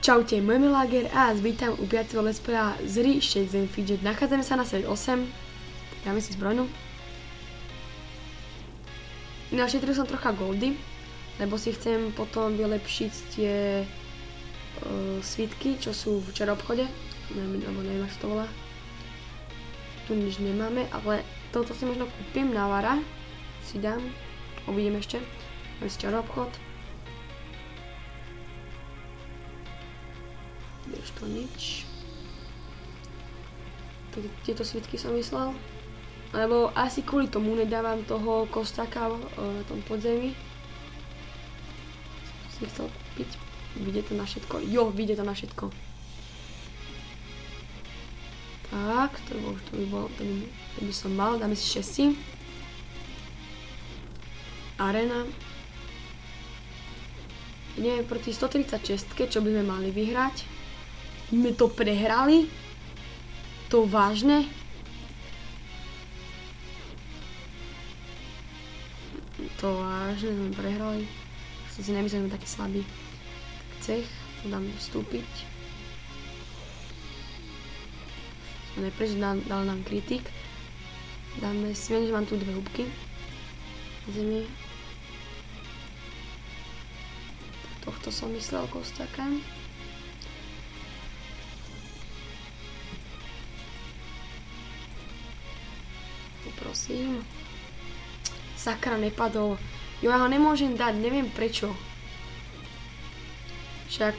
Čaute, môj Lager a vás vítam u 5. Let's Playa z hry Shakes & Fidget. Nachádzame sa na svet 8. Dáme si zbrojnu. Našetril som trocha goldy, lebo si chcem potom vylepšiť tie svitky, čo sú v čaroobchode. Neviem, ako to volá. Tu nič nemáme, ale toto si možno kúpim na Vara. Si dám. Uvidím ešte. Máme si čaroobchod. Vieš to nič. Tieto svitky som myslel. Lebo asi kvôli tomu nedávam toho kostáka na tom podzemí. Si chcel kúpiť. Vyjde to na všetko. Jo, vyjde to na všetko. Tak, to by som mal. Dáme si 6. Arena. Ideme proti 136, čo by sme mali vyhrať. My to prehrali? To vážne? To vážne sme prehrali. Som si nemyslel, že sme taký slabý. Cech, to dám vstúpiť. Najprv dal nám kritik. Dáme si, viem, že mám tu dve húbky. Zemie. Tohto som myslel kostáka. Prosím. Sakra, nepadol. Jo, ja ho nemôžem dať, neviem prečo. Však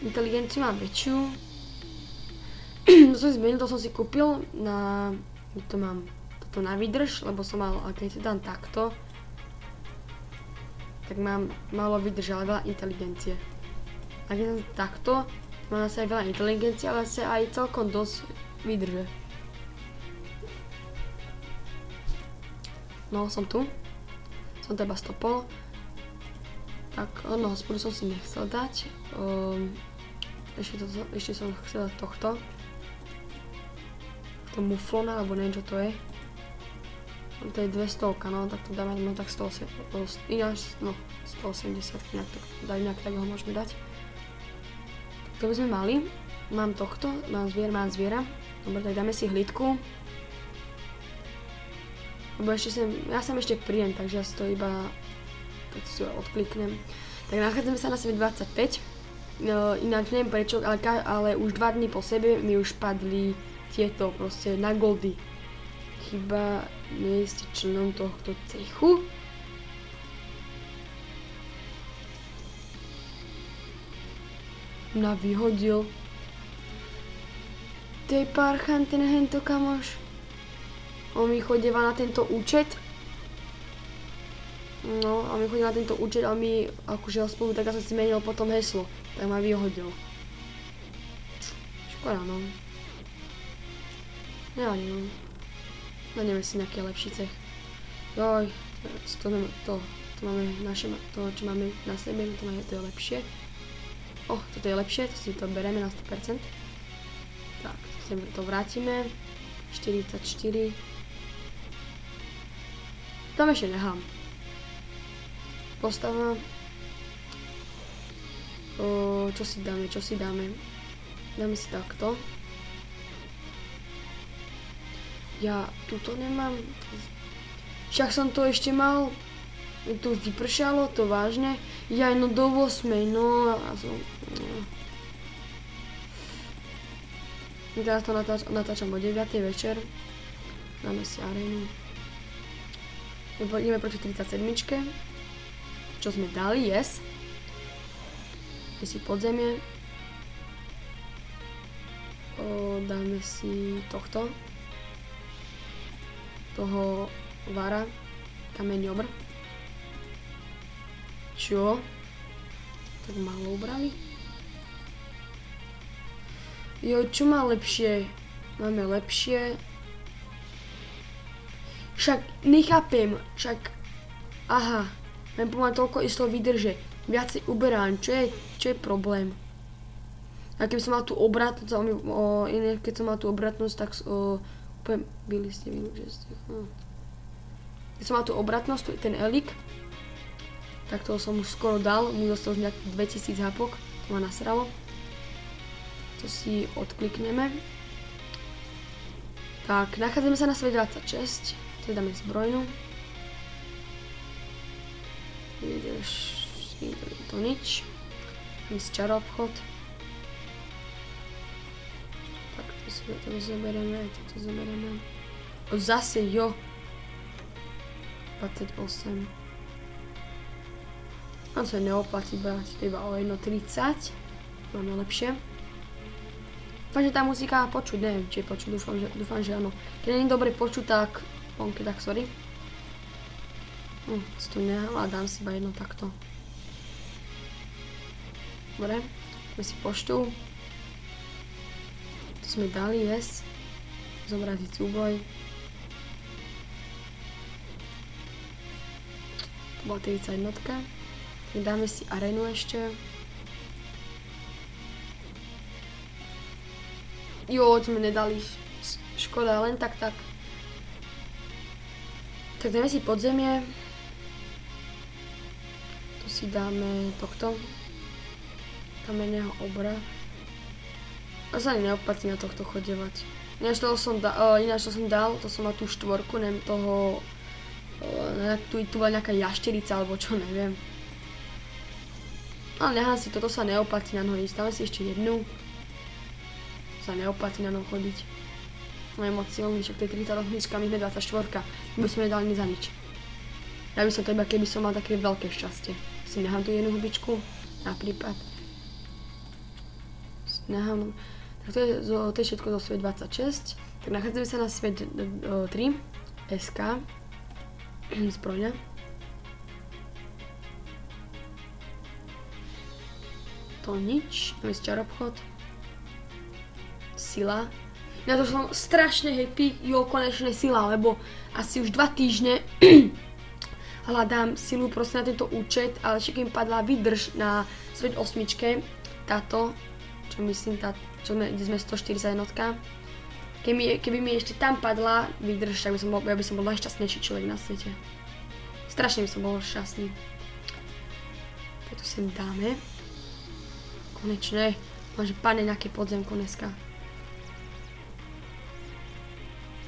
inteligenciu mám väčšiu. To som zmenil, to som si kúpil na... To mám toto na výdrž, lebo som mal, ale keď si dám takto, tak mám málo výdrž, ale veľa inteligencie. A keď dám takto, mám zase aj veľa inteligencie, ale zase aj celkom dosť výdrže. No, som tu. Som teba stopol. Tak, no, hospodu som si nechcel dať. Ešte som chcel dať tohto. To muflona, alebo neviem, čo to je. To je 200, no, tak to dáme, no tak 180, ináč, no, 180, nejak tak ho môžeme dať. To by sme mali. Mám tohto, mám zviera. Dobre, tak dáme si hlídku. Lebo ja sem ešte prídem, takže ja si to iba tak si odkliknem. Tak nachádzame sa na svet 25. Ináč neviem prečo, ale už 2 dní po sebe mi už padli tieto proste na goldy. Chyba nie ste členom tohto cechu. Na vyhodil. Tej parchan, ten hento kamoš. On mi chodíva na tento účet. No, a mi chodí na tento účet a mi akože ho spolu, tak ja som si menil potom heslo. Tak ma vyhodil. Škoda, no. Nevadí, no. Nájdeme si nejaký lepší cech. Joj, to máme naše, to čo máme na sebe, to je lepšie. Toto je lepšie, to si to bereme na 100%. Tak, to vrátime. 44. Tam ešte nechám. Postava. Čo si dáme? Dáme si takto. Ja tuto nemám. Však som to ešte mal. To už vypršalo, to vážne. Ja no do 8, no. Teraz to natáčam o 9. večer. Dáme si arénu. Ideme proti 37. Čo sme dali, yes. Dáme si podzemie. Dáme si tohto. Toho Vara. Kameň obr. Čo? Tak málo ubrali. Jo, čo má lepšie? Máme lepšie. Však nechápem, aha, mám pomaly toľko isto vydrže. Viacej uberám, čo je problém? A keby som mal tú obratnosť, keď som mal tú obratnosť, tak úplne byli ste že ste. Keď som mal tú obratnosť, ten elik, tak toho som už skoro dal, mu dostal už nejakých 2000 hapok, to ma nasralo. To si odklikneme. Tak, nachádzame sa na svet 26. Tu dáme zbrojnú. To nič. Dáme si čaroobchod. Tak, to zoberieme, toto zoberieme. Zase, jo. 28. Mám sa neoplatí brať, to iba o 1,30. Máme lepšie. Dúfam, že tá muzika počuť, neviem, či je počuť, dúfam, že áno. Keď nie je dobre počuť, tak ponky, tak sorry. Si tu nehľadám si iba jedno takto. Dobre, sme si poštu. Tu sme dali, yes. Zobraziť súboj. To bola 31. Dáme si arénu ešte. Jo, sme nedali. Škoda, len tak. Tak dáme si podzemie. Tu si dáme tohto. Kamenného obra. A sa ani neoplatí na tohto chodevať. Ináč to som dal, to som mal tú štvorku, neviem toho... Tu bola nejaká jašterica, alebo čo, neviem. Ale nechám si, toto sa neoplatí na noho ísť. Dáme si ešte jednu. Sa neoplatí na noho chodiť. No je moc silný, však to je 38, my sme 24. My by sme nedali ni za nič. Ja by som to iba, keby som mal také veľké šťastie. Si nechám tu jednu hubičku, na prípad. Nechám. Tak to je všetko zo svet 26. Tak nachádzame sa na svet 3. SK. Zbrojňa. To nič. Máme si čaroobchod. Sila. Ja to som strašne happy, jo, konečne sila, lebo asi už 2 týždne hľadám silu proste na tento účet, ale ešte keď mi padla výdrž na svet 8, táto, čo myslím, kde sme 141. Keby mi ešte tam padla výdrž, tak ja by som bol najšťastnejší človek na svete. Strašne by som bol šťastný. Preto sem dáme. Konečne. Máže pane nejaké podzemko dneska.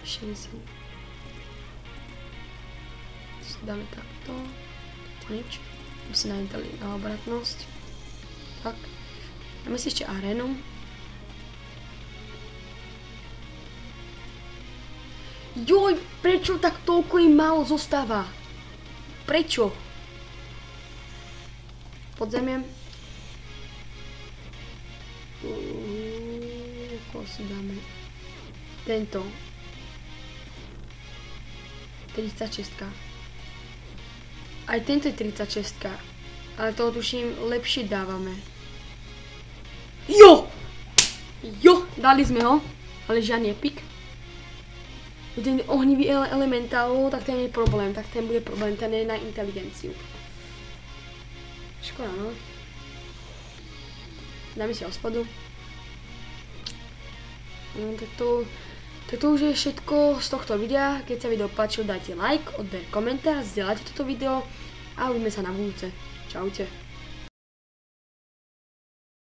60. Si dáme takto. To nič. Musím na obratnosť. Tak. Dáme si ešte arénu. Joj, prečo tak toľko im málo zostáva? Prečo? Podzemie. Koho si dáme? Tento. 36. Aj tento je 36. Ale toho tuším lepšie dávame. Jo! Jo! Dali sme ho. Ale žiadny epik. Ten ohnivý elementál, tak ten je problém. Tak ten bude problém. Ten je na inteligenciu. Škoda, no. Dáme si hospodu. No, tak to už je všetko z tohto videa. Keď sa video páčilo, dajte like, oddajte komentár, zdieľajte toto video a uvidíme sa na budúce. Čaute.